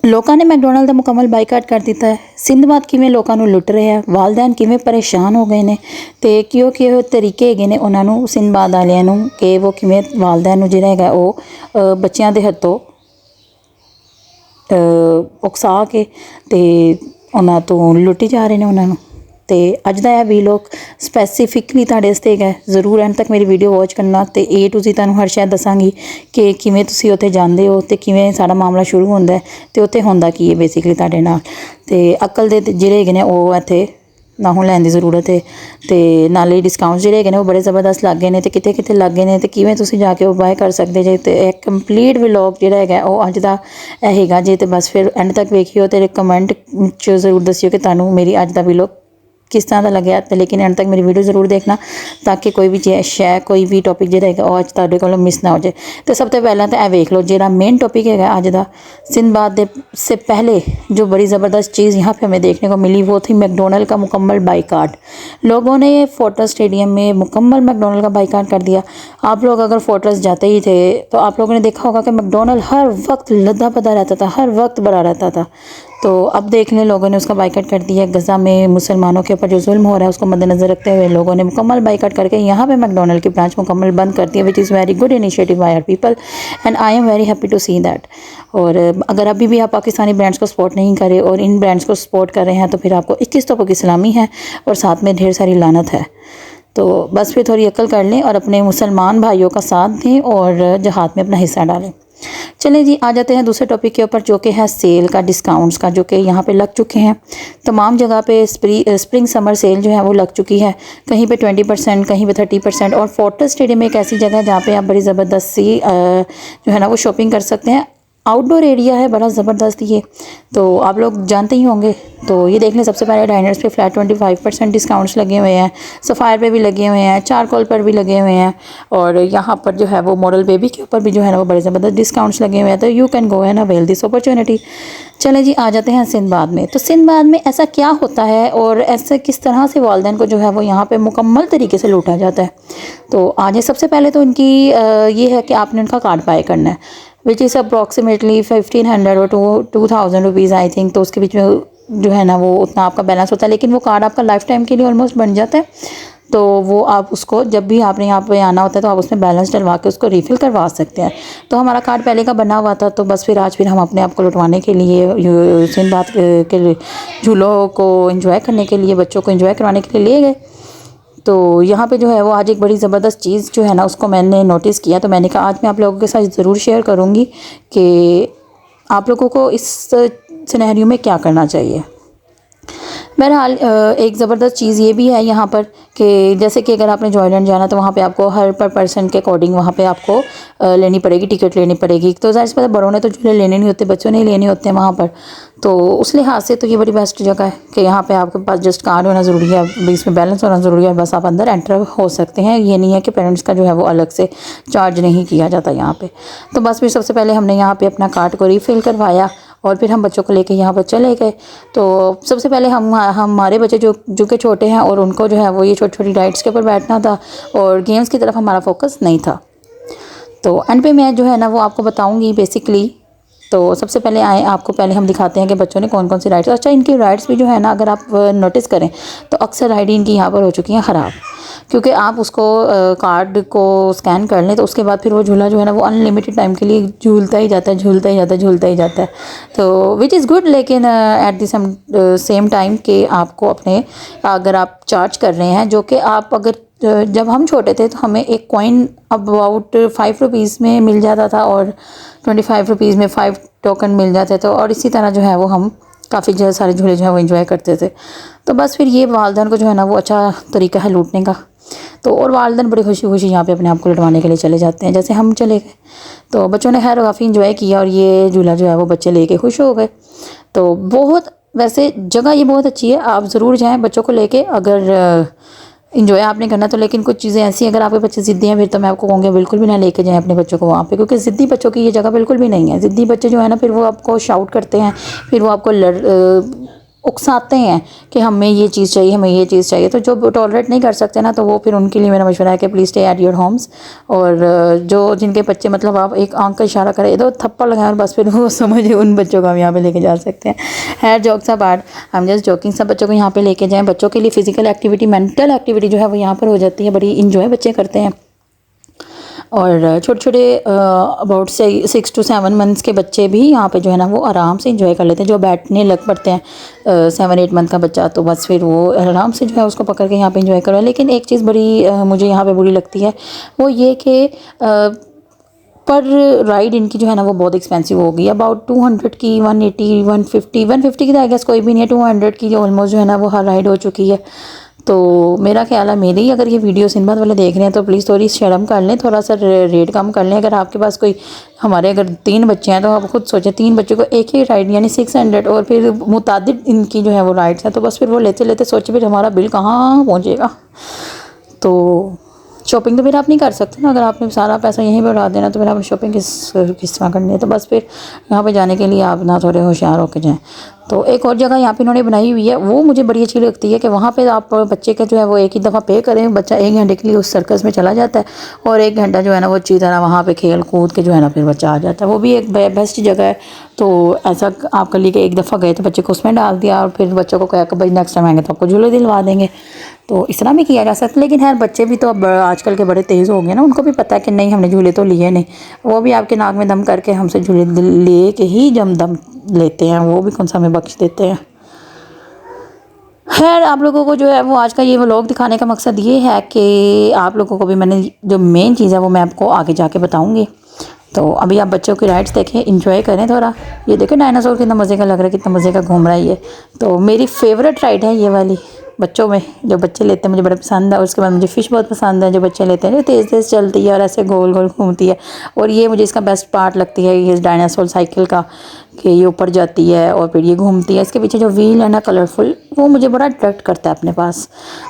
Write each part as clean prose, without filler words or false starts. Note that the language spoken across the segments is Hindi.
ਲੋਕਾਂ ਨੇ ਮੈਕਡੋਨਲਡ ਦਾ ਮੁਕੰਮਲ ਬਾਈਕਾਟ ਕਰ ਦਿੱਤਾ ਹੈ। ਸਿੰਧਬਾਦ ਕਿਵੇਂ ਲੋਕਾਂ ਨੂੰ ਲੁੱਟ ਰਹੇ ਆ, ਵਾਲਦੈਨ ਕਿਵੇਂ ਪਰੇਸ਼ਾਨ ਹੋ ਗਏ ਨੇ ਤੇ ਕਿਹੋ ਤਰੀਕੇ ਹੈਗੇ ਨੇ ਉਹਨਾਂ ਨੂੰ ਸਿੰਧਬਾਦ ਵਾਲਿਆਂ ਨੂੰ ਕਿ ਉਹ ਕਿਵੇਂ ਵਾਲਦੈਨ ਨੂੰ ਜਿਹੜਾ ਹੈਗਾ ਉਹ ਬੱਚਿਆਂ ਦੇ ਹੱਥੋਂ ਉਕਸਾ ਕੇ ਤੇ ਉਹਨਾਂ ਤੋਂ ਲੁੱਟੀ ਜਾ ਰਹੇ ਨੇ ਉਹਨਾਂ ਨੂੰ। तो अज का यह वीलॉग स्पैसीफिकली तुहाडे वास्ते है, जरूर एंड तक मेरी वीडियो वॉच करना। तो ए टू जी तुहानूं हर शायद दसांगी कि किवें तुसीं उत्थे जांदे हो तो किवें सारा मामला शुरू होंदा है तो उत्थे होंदा की है बेसिकली तुहाडे नाल। ते अकल दे जिहड़े हैगे ने ओह इत्थे नाहों लैण दी जरूरत है। तो नाले डिस्काउंट जिहड़े हैगे ने ओह बड़े ज़बरदस्त लग गए ने ते कित्थे कित्थे लग गए ने ते किवें तुसीं जाके ओह बाय कर सकदे जे। ते एक कंप्लीट व्लॉग जिहड़ा हैगा ओह अज दा हैगा जे। ते बस फिर एंड तक वेखियो ते कमेंट च जरूर दस्सियो कि तुहानूं मेरी अज दा व्लॉग किस तरह का लग्या। तो लेकिन एंड तक मेरी वीडियो जरूर देखना ताकि कोई भी शै कोई भी टॉपिक जो है अज तुहाडे कोलों मिस ना हो जाए। तो सब तो पहले तो यह वेख लो जो मेन टॉपिक है अज का सिंधबाद से पहले जो बड़ी ज़बरदस्त चीज़ यहाँ पे हमें देखने को मिली वो थी मैकडोनल्ड का मुकम्मल बाइकाट। लोगों ने फोर्ट्रेस स्टेडियम में मुकम्मल मैकडोनल्ड का बाइकाट कर दिया। आप लोग अगर फोर्ट्रेस जाते ही थे तो आप लोगों ने देखा होगा कि मैकडोनल्ड हर वक्त लदा पदा रहता था, हर वक्त भरा रहता था। तो अब देख लें लोगों ने उसका बाइकाट कर दिया। गज़ा में मुसलमानों के ऊपर जो जुल्म हो रहा है उसको मद्देनज़र रखते हुए लोगों ने मुकम्मल बाइकाट करके यहाँ पे मैकडोनल्ड की ब्रांच मुकम्मल बंद कर दी है, which is very good initiative by our people and I am very happy to see that. और अगर अभी भी आप पाकिस्तानी ब्रांड्स को सपोर्ट नहीं करें और इन ब्रांड्स को सपोर्ट कर रहे हैं तो फिर आपको 21 तोपों की सलामी है और साथ में ढेर सारी लानत है। तो बस फिर थोड़ी अक्ल कर लें और अपने मुसलमान भाइयों का साथ दें और जहाद में अपना हिस्सा डालें। चलें जी, आ जाते हैं दूसरे टॉपिक के ऊपर जो कि है सेल का, डिस्काउंट्स का, जो कि यहाँ पे लग चुके हैं तमाम जगह पे। स्प्रिंग समर सेल जो है वो लग चुकी है। कहीं पे 20%, कहीं पे 30%। और फोर्ट्रेस स्टेडियम एक ऐसी जगह है जहाँ पे आप बड़ी ज़बरदस्त सी जो है ना वो शॉपिंग कर सकते हैं। आउटडोर एरिया है बड़ा ज़बरदस्त ये, तो आप लोग जानते ही होंगे। तो ये देख लें, सबसे पहले डाइनर्स पे फ्लैट 25% डिस्काउंट्स लगे हुए हैं, सफ़ायर पे भी लगे हुए हैं, चारकोल पर भी लगे हुए हैं और यहाँ पर जो है वो मॉडल बेबी के ऊपर भी जो है ना वो बड़े ज़बरदस्त डिस्काउंट्स लगे हुए हैं। तो you can go and avail this opportunity. चलें जी, आ जाते हैं सिंधबाद में। तो सिंधबाद में ऐसा क्या होता है और ऐसे किस तरह से वालिदैन को जो है वो यहाँ पर मुकम्मल तरीके से लूटा जाता है। तो आज सबसे पहले तो इनकी ये है कि आपने उनका कार्ड बाय करना है विच इज़ अप्रॉक्सीमेटली 1500 और 2000 रुपीज़ आई थिंक। तो उसके बीच में जो है ना वो उतना आपका बैलेंस होता है, लेकिन वो कार्ड आपका लाइफ टाइम के लिए ऑलमोस्ट बन जाता है। तो वो आप उसको जब भी आपने यहाँ पे आना होता है तो आप उसमें बैलेंस डलवा के उसको रिफ़िल करवा सकते हैं। तो हमारा कार्ड पहले का बना हुआ था, तो बस फिर आज फिर हम अपने आप को लुटवाने के लिए सिंधबाद के झूलों को एंजॉय करने के लिए, बच्चों को एंजॉय करवाने के लिए ले गए। तो यहाँ पे जो है वो आज एक बड़ी ज़बरदस्त चीज़ जो है ना उसको मैंने नोटिस किया। तो मैंने कहा आज मैं आप लोगों के साथ ज़रूर शेयर करूँगी कि आप लोगों को इस सिनेरियो में क्या करना चाहिए। बहरहाल एक ज़बरदस्त चीज़ ये भी है यहाँ पर कि जैसे कि अगर आपने जॉयलैंड जाना तो वहाँ पे आपको हर पर पर्सन के अकॉर्डिंग वहाँ पे आपको लेनी पड़ेगी, टिकट लेनी पड़ेगी। तो ज़ाहिर सी बात है बड़ों ने तो झूले लेने नहीं होते, बच्चों ने लेने होते हैं वहाँ पर। तो उस लिहाज से तो ये बड़ी बेस्ट जगह है कि यहाँ पे आपके पास जस्ट कार्ड होना ज़रूरी है, बीच में बैलेंस होना ज़रूरी है, बस आप अंदर एंटर हो सकते हैं। ये नहीं है कि पेरेंट्स का जो है वो अलग से चार्ज नहीं किया जाता यहाँ पे। तो बस फिर सबसे पहले हमने यहाँ पे अपना कार्ड को रीफ़िल करवाया और फिर हम बच्चों को लेके यहाँ पर चले गए। तो सबसे पहले हमारे बच्चे जो कि छोटे हैं और उनको जो है वो ये छोटी छोटी राइड्स के ऊपर बैठना था और गेम्स की तरफ हमारा फोकस नहीं था। तो एंड पे मैं जो है ना वो आपको बताऊँगी बेसिकली। तो सबसे पहले आपको पहले हम दिखाते हैं कि बच्चों ने कौन कौन सी राइड्स। अच्छा, इनकी राइड्स भी जो है ना अगर आप नोटिस करें तो अक्सर राइड इनकी यहाँ पर हो चुकी हैं ख़राब, क्योंकि आप उसको कार्ड को स्कैन कर लें तो उसके बाद फिर वो झूला जो है ना वो अनलिमिटेड टाइम के लिए झूलता ही जाता है, झूलता ही जाता है, झूलता ही जाता है। तो विच इज़ गुड, लेकिन एट द सेम टाइम कि आपको अपने अगर आप चार्ज कर रहे हैं, जो कि आप अगर जब हम छोटे थे तो हमें एक कॉइन अबाउट 5 रुपीज़ में मिल जाता था और 25 रुपीज़ में 5 टोकन मिल जाते थे और इसी तरह जो है वो हम काफ़ी जो सारे झूले जो है वो एंजॉय करते थे। तो बस फिर ये वालिदैन को जो है ना वो अच्छा तरीका है लूटने का। तो और वालिदैन बड़ी खुशी खुशी यहाँ पे अपने आप को लुटवाने के लिए चले जाते हैं, जैसे हम चले गए। तो बच्चों ने खैर काफ़ी इंजॉय किया और ये झूला जो है वो बच्चे लेके खुश हो गए। तो बहुत वैसे जगह ये बहुत अच्छी है, आप ज़रूर जाएँ बच्चों को लेके अगर इंजॉय आपने करना तो। लेकिन कुछ चीज़ें ऐसी अगर आपके बच्चे ज़िद्दी हैं फिर तो मैं आपको कहूँगी बिल्कुल भी ना लेके जाएं अपने बच्चों को वहाँ पे, क्योंकि ज़िद्दी बच्चों की ये जगह बिल्कुल भी नहीं है। ज़िद्दी बच्चे जो है ना फिर वो आपको शाउट करते हैं, फिर वो आपको उकसाते हैं कि हमें ये चीज़ चाहिए, हमें ये चीज़ चाहिए। तो जो टॉलरेट नहीं कर सकते ना, तो वो फिर उनके लिए मेरा मशवरा है कि please stay at your homes. और जो जिनके बच्चे मतलब आप एक आंख का इशारा करें तो थप्पड़ लगाएं और बस फिर वो समझे, उन बच्चों को हम यहाँ पे लेके जा सकते हैं। खैर जॉक्स अपार्ट, हम जस्ट जोकिंग, सब बच्चों को यहाँ पे लेके जाएँ। बच्चों के लिए फ़िज़िकल एक्टिविटी, मेंटल एक्टिविटी जो है वो यहाँ पर हो जाती है, बड़ी इंजॉय बच्चे करते हैं। और छोटे छोटे अबाउट 6 to 7 मंथ्स के बच्चे भी यहाँ पे जो है ना वो आराम से इंजॉय कर लेते हैं। जो बैठने लग पड़ते हैं 7-8 मंथ का बच्चा, तो बस फिर वो आराम से जो है उसको पकड़ के यहाँ पे इंजॉय करो। लेकिन एक चीज़ बड़ी मुझे यहाँ पे बुरी लगती है, वो ये कि पर राइड इनकी जो है ना वो बहुत एक्सपेंसिव हो गई है। अबाउट 200 की, 180, 150 की तो आई गेस कोई भी नहीं है, 200 की ऑलमोस्ट जो है ना वो हर राइड हो चुकी है। तो मेरा ख्याल है, मेरी अगर ये वीडियो सिंबत वाले देख रहे हैं तो प्लीज़ थोड़ी शर्म कर लें, थोड़ा सा रेट कम कर लें। अगर आपके पास कोई, हमारे अगर 3 बच्चे हैं तो आप खुद सोचें, 3 बच्चों को एक ही राइड यानी 600, और फिर मुतादिद इनकी जो है वो राइड्स हैं, तो बस फिर वो लेते लेते सोचे फिर हमारा बिल कहाँ पहुँचेगा। तो शॉपिंग तो फिर आप नहीं कर सकते ना, अगर आपने सारा पैसा यहीं पर उड़ा देना तो फिर आपने शॉपिंग किस तरह करनी है। तो बस फिर यहाँ पे जाने के लिए आप ना थोड़े होशियार होकर जाएं। तो एक और जगह यहाँ पे इन्होंने बनाई हुई है, वो मुझे बड़ी अच्छी लगती है कि वहाँ पे आप बच्चे का जो है वो एक ही दफ़ा पे करें, बच्चा 1 घंटे के लिए उस सर्कस में चला जाता है और 1 घंटा जो है ना वो अच्छी तरह वहाँ पे खेल कूद के जो है ना फिर बच्चा आ जाता है। वो भी एक बेस्ट जगह है। तो ऐसा आप कर ली कि एक दफ़ा गए तो बच्चे को उसमें डाल दिया और फिर बच्चों को कहा कि भाई नेक्स्ट टाइम आएंगे तो आपको झूले दिलवा देंगे। तो इस तरह भी किया जा सकता है। लेकिन खैर बच्चे भी तो अब आजकल के बड़े तेज़ हो गए ना, उनको भी पता है कि नहीं हमने झूले तो लिए नहीं, वो भी आपके नाक में दम करके हमसे झूले ले के ही जम दम लेते हैं, वो भी कौन सा हमें बख्श देते हैं। खैर आप लोगों को जो है वो आज का ये व्लॉग दिखाने का मकसद ये है कि आप लोगों को भी मैंने जो मेन चीज़ है वो मैं आपको आगे जाके बताऊंगी। तो अभी आप बच्चों की राइड्स देखें, इंजॉय करें थोड़ा। ये देखें डायनासोर कितना मज़े का लग रहा है, कितना मज़े का घूम रहा है ये। तो मेरी फेवरेट राइड है ये वाली, बच्चों में जो बच्चे लेते हैं मुझे बड़ा पसंद है। और उसके बाद मुझे फ़िश बहुत पसंद है जो बच्चे लेते हैं, जो तेज़ तेज़ चलती है और ऐसे गोल गोल घूमती है। और ये मुझे इसका बेस्ट पार्ट लगती है ये डायनासोर साइकिल का, कि ये ऊपर जाती है और फिर ये घूमती है। इसके पीछे जो व्हील है ना कलरफुल, वो मुझे बड़ा अट्रैक्ट करता है अपने पास,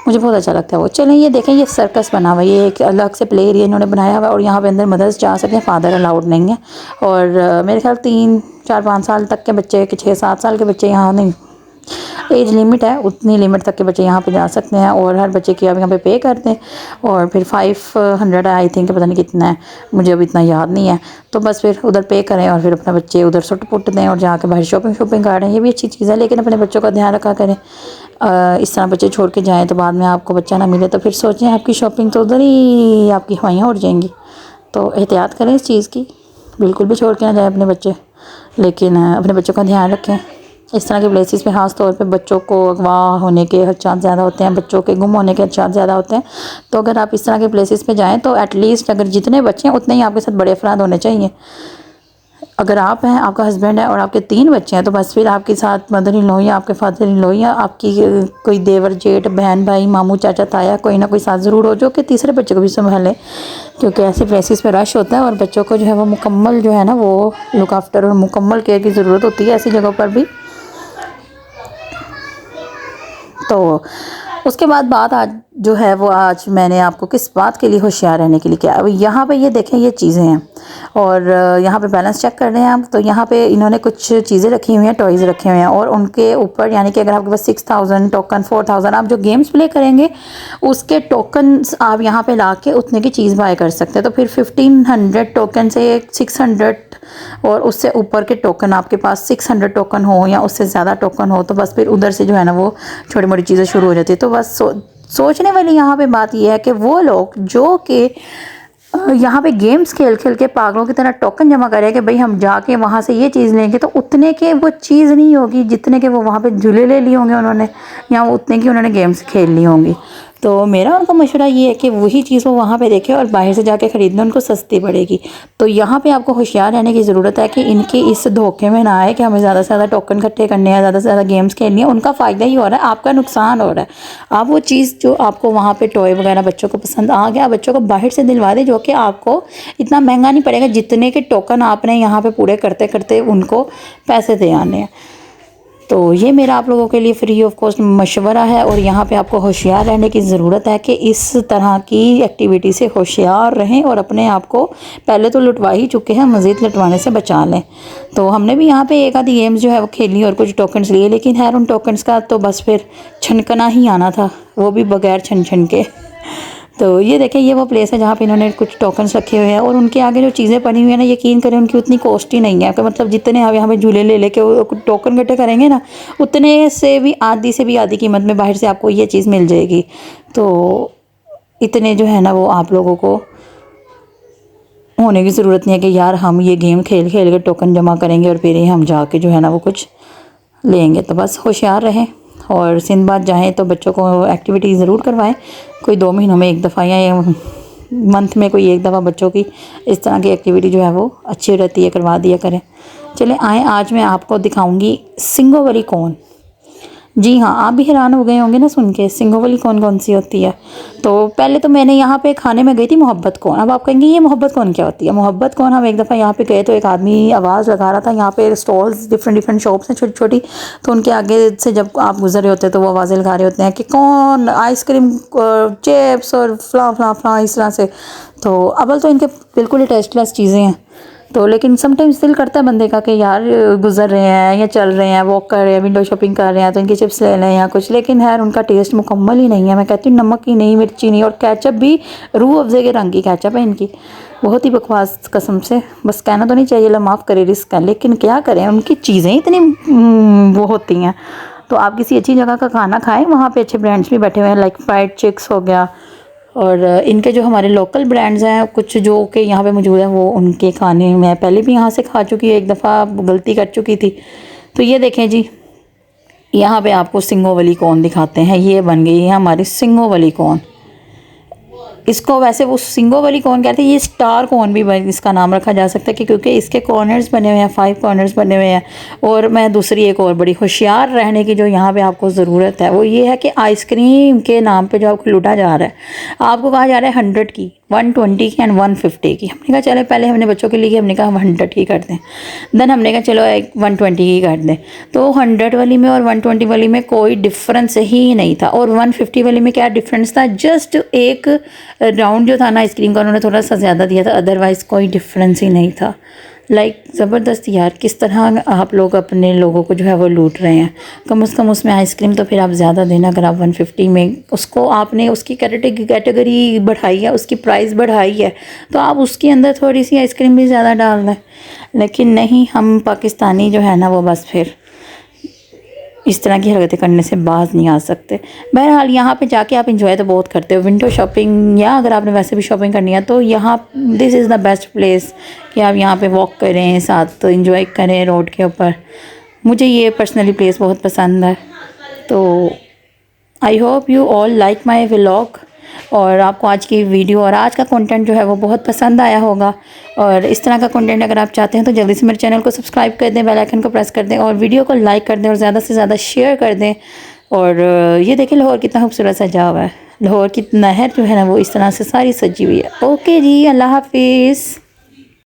मुझे बहुत अच्छा लगता है वो। चलें ये देखें, ये सर्कस बना हुआ है, ये एक अलग से प्ले एरिया इन्होंने बनाया हुआ है और यहाँ पे अंदर मदर्स जा सकते हैं, फादर अलाउड नहीं है। और मेरे ख्याल 3-4-5 साल तक के बच्चे, कि 6-7 साल के बच्चे यहाँ नहीं, एज लिमिट है, उतनी लिमिट तक के बच्चे यहाँ पे जा सकते हैं। और हर बच्चे की आप यहाँ पे पे करते हैं और फिर 500 आई थिंक, पता नहीं कितना है, मुझे अब इतना याद नहीं है। तो बस फिर उधर पे करें और फिर अपने बच्चे उधर सुट पुट दें और जाके बाहर शॉपिंग करें। ये भी अच्छी चीज़ है, लेकिन अपने बच्चों का ध्यान रखा करें। इस तरह बच्चे छोड़ के जाएँ तो बाद में आपको बच्चा ना मिले तो फिर सोचें आपकी शॉपिंग तो उधर ही आपकी हवाइयाँ उड़ जाएंगी। तो एहतियात करें इस चीज़ की, बिल्कुल भी छोड़ के ना जाए अपने बच्चे, लेकिन अपने बच्चों का ध्यान रखें। इस तरह के प्लेसेस पे ख़ास तौर पे बच्चों को अगवा होने के खदशात ज़्यादा होते हैं, बच्चों के गुम होने के खदशात ज़्यादा होते हैं। तो अगर आप इस तरह के प्लेसेस पे जाएं तो एटलीस्ट अगर जितने बच्चे हैं उतने ही आपके साथ बड़े अफराद होने चाहिए। अगर आप हैं, आपका हस्बैंड है और आपके 3 बच्चे हैं, तो बस फिर आपके साथ मदर इन लॉ या आपके फादर इन लॉ या आपकी कोई देवर जेठ बहन भाई मामू चाचा ताया कोई ना कोई साथ ज़रूर हो जो कि तीसरे बच्चे को भी संभाले, क्योंकि ऐसे प्लेसेस पे रश होता है और बच्चों को जो है वो मुकम्मल जो है ना वो लुक आफ्टर और मुकम्मल केयर की ज़रूरत होती है ऐसी जगहों पर भी। तो उसके बाद बात आज जो है वो, आज मैंने आपको किस बात के लिए होशियार रहने के लिए किया। अब यहाँ पे ये देखें, ये चीज़ें हैं और यहाँ पे बैलेंस चेक कर रहे हैं आप। तो यहाँ पे इन्होंने कुछ चीज़ें रखी हुई हैं, टॉयज़ रखे हुए हैं और उनके ऊपर यानी कि अगर आपके पास 6000 टोकन, 4000 आप जो गेम्स प्ले करेंगे उसके टोकन्स आप यहाँ पे ला के उतने की चीज़ बाय कर सकते हैं। तो फिर 1500 टोकन से 600 और उससे ऊपर के टोकन, आपके पास 600 टोकन हो या उससे ज़्यादा टोकन हो, तो बस फिर उधर से जो है ना वो छोटी मोटी चीज़ें शुरू हो जाती है। तो बस सोचने वाली यहाँ पे बात यह है कि वो लोग जो कि यहाँ पे गेम्स खेल खेल के पागलों की तरह टोकन जमा करें कि भाई हम जाके वहाँ से ये चीज़ लेंगे, तो उतने के वो चीज़ नहीं होगी जितने के वो वहाँ पे झूले ले लिए होंगे उन्होंने, या उतने की उन्होंने गेम्स खेल ली होंगी। तो मेरा उनका मशवरा ये है कि वही चीज़ वो वहाँ पे देखें और बाहर से जाके ख़रीदना उनको सस्ती पड़ेगी। तो यहाँ पे आपको होशियार रहने की ज़रूरत है कि इनके इस धोखे में ना आए कि हमें ज़्यादा से ज़्यादा टोकन इकट्ठे करने हैं, ज़्यादा से ज़्यादा गेम्स खेलनी है। उनका फ़ायदा ही हो रहा है, आपका नुकसान हो रहा है। आप वो चीज़ जो आपको वहाँ पे टॉय वगैरह बच्चों को पसंद आ गया, बच्चों को बाहर से दिलवा दे, जो कि आपको इतना महंगा नहीं पड़ेगा जितने के टोकन आपने यहाँ पे पूरे करते करते उनको पैसे दे आने हैं। तो ये मेरा आप लोगों के लिए फ्री ऑफ कॉस्ट मशवरा है। और यहाँ पे आपको होशियार रहने की ज़रूरत है कि इस तरह की एक्टिविटी से होशियार रहें और अपने आप को पहले तो लुटवा ही चुके हैं, मज़ीद लुटवाने से बचा लें। तो हमने भी यहाँ पे एक आधी गेम्स जो है वो खेली और कुछ टोकन्स लिए, लेकिन खैर उन टोकन्स का तो बस फिर छनकना ही आना था, वो भी बगैर छन छन के। तो ये देखें, ये वो प्लेस है जहाँ पे इन्होंने कुछ टोकन्स रखे हुए हैं और उनके आगे जो चीज़ें पड़ी हुई हैं ना, यकीन करें उनकी उतनी कॉस्टली नहीं है। मतलब जितने आप यहाँ पे झूले ले लेके टोकन इकट्ठे करेंगे ना, उतने से भी आधी कीमत में बाहर से आपको ये चीज़ मिल जाएगी। तो इतने जो है ना वो आप लोगों को होने की ज़रूरत नहीं है कि यार हम ये गेम खेल खेल के टोकन जमा करेंगे और फिर ही हम जाके जो है ना वो कुछ लेंगे। तो बस होशियार रहें और सिंदबाद जाएँ तो बच्चों को एक्टिविटी ज़रूर करवाएं, कोई 2 महीनों में एक दफ़ा या मंथ में कोई एक दफ़ा बच्चों की इस तरह की एक्टिविटी जो है वो अच्छी रहती है, करवा दिया करें। चलें आएँ, आज मैं आपको दिखाऊंगी सिंगोवली कौन। जी हाँ, आप भी हैरान हो गए होंगे ना सुन के, सिंगोवली कौन कौन सी होती है। तो पहले तो मैंने यहाँ पे खाने में गई थी मोहब्बत कौन। अब आप कहेंगे ये मोहब्बत कौन क्या होती है। मोहब्बत कौन, हम एक दफ़ा यहाँ पे गए तो एक आदमी आवाज़ लगा रहा था, यहाँ पे स्टॉल्स डिफरेंट शॉप्स हैं छोटी छोटी, तो उनके आगे से जब आप गुजर रहे होते हैं तो वो आवाज़ें लगा रहे होते हैं कि कौन आइसक्रीम चिप्स और फला इस तरह से। तो अव्वल तो इनके बिल्कुल ही टेस्टलेस चीज़ें हैं। तो लेकिन समटाइम्स दिल करता है बंदे का कि यार गुजर रहे हैं या चल रहे हैं, वॉक कर रहे हैं, विंडो शॉपिंग कर रहे हैं तो इनके चिप्स ले लें या कुछ, लेकिन यार उनका टेस्ट मुकम्मल ही नहीं है। मैं कहती हूँ नमक ही नहीं, मिर्ची नहीं, और केचप भी रूह अफ़ज़े के रंग की केचप है इनकी, बहुत ही बकवास कसम से। बस कहना तो नहीं चाहिए, अल्लाह माफ़ करे रिस्क है, लेकिन क्या करें उनकी चीज़ें इतनी वो होती हैं। तो आप किसी अच्छी जगह का खाना खाएँ, वहाँ पर अच्छे ब्रांड्स भी बैठे हुए हैं, लाइक फ्राइड चिक्स हो गया, और इनके जो हमारे लोकल ब्रांड्स हैं कुछ जो कि यहाँ पे मौजूद है, वो उनके खाने मैं पहले भी यहाँ से खा चुकी हूँ, एक दफ़ा गलती कर चुकी थी। तो ये देखें जी, यहाँ पे आपको सिंगोवली कौन दिखाते हैं। ये बन गई है हमारी सिंगोवली कौन। इसको वैसे वो सिंगोवली कौन कहते हैं, ये स्टार कौन भी इसका नाम रखा जा सकता है कि क्योंकि इसके कॉर्नर्स बने हुए हैं, 5 कॉर्नर्स बने हुए हैं। और मैं दूसरी एक और बड़ी होशियार रहने की जो यहाँ पे आपको ज़रूरत है वो ये है कि आइसक्रीम के नाम पे जो आपको लूटा जा रहा है, आपको कहा जा रहा है 100 की, 120 की एंड 150 की। हमने कहा चले पहले हमने बच्चों के लिए हमने कहा 100 की कर दें, देन हमने कहा चलो 120 की कर दें। तो 100 वाली में और 120 वाली में कोई डिफरेंस ही नहीं था। और 150 वाली में क्या डिफरेंस था, जस्ट एक राउंड जो था ना आइसक्रीम का उन्होंने थोड़ा सा ज़्यादा दिया था, अदरवाइज़ कोई डिफरेंस ही नहीं था। लाइक ज़बरदस्त यार, किस तरह आप लोग अपने लोगों को जो है वो लूट रहे हैं। कम से कम उसमें आइसक्रीम तो फिर आप ज़्यादा देना, अगर आप 150 में उसको आपने उसकी कैटेगरी बढ़ाई है, उसकी प्राइस बढ़ाई है, तो आप उसके अंदर थोड़ी सी आइसक्रीम भी ज़्यादा डाल दें। लेकिन नहीं, हम पाकिस्तानी जो है ना वो बस फिर इस तरह की हरकतें करने से बाज नहीं आ सकते। बहरहाल यहाँ पे जाके आप इंजॉय तो बहुत करते हो, विंडो शॉपिंग, या अगर आपने वैसे भी शॉपिंग करनी है तो यहाँ this is the best place कि आप यहाँ पे वॉक करें, साथ तो इंजॉय करें रोड के ऊपर। मुझे ये पर्सनली प्लेस बहुत पसंद है। तो I hope you all like my vlog, और आपको आज की वीडियो और आज का कंटेंट जो है वो बहुत पसंद आया होगा। और इस तरह का कंटेंट अगर आप चाहते हैं तो जल्दी से मेरे चैनल को सब्सक्राइब कर दें, बेल आइकन को प्रेस कर दें और वीडियो को लाइक कर दें और ज़्यादा से ज़्यादा शेयर कर दें। और ये देखें लाहौर कितना खूबसूरत सजा हुआ है, लाहौर की नहर जो है ना वो इस तरह से सारी सजी हुई है। ओके जी, अल्लाह हाफिज़।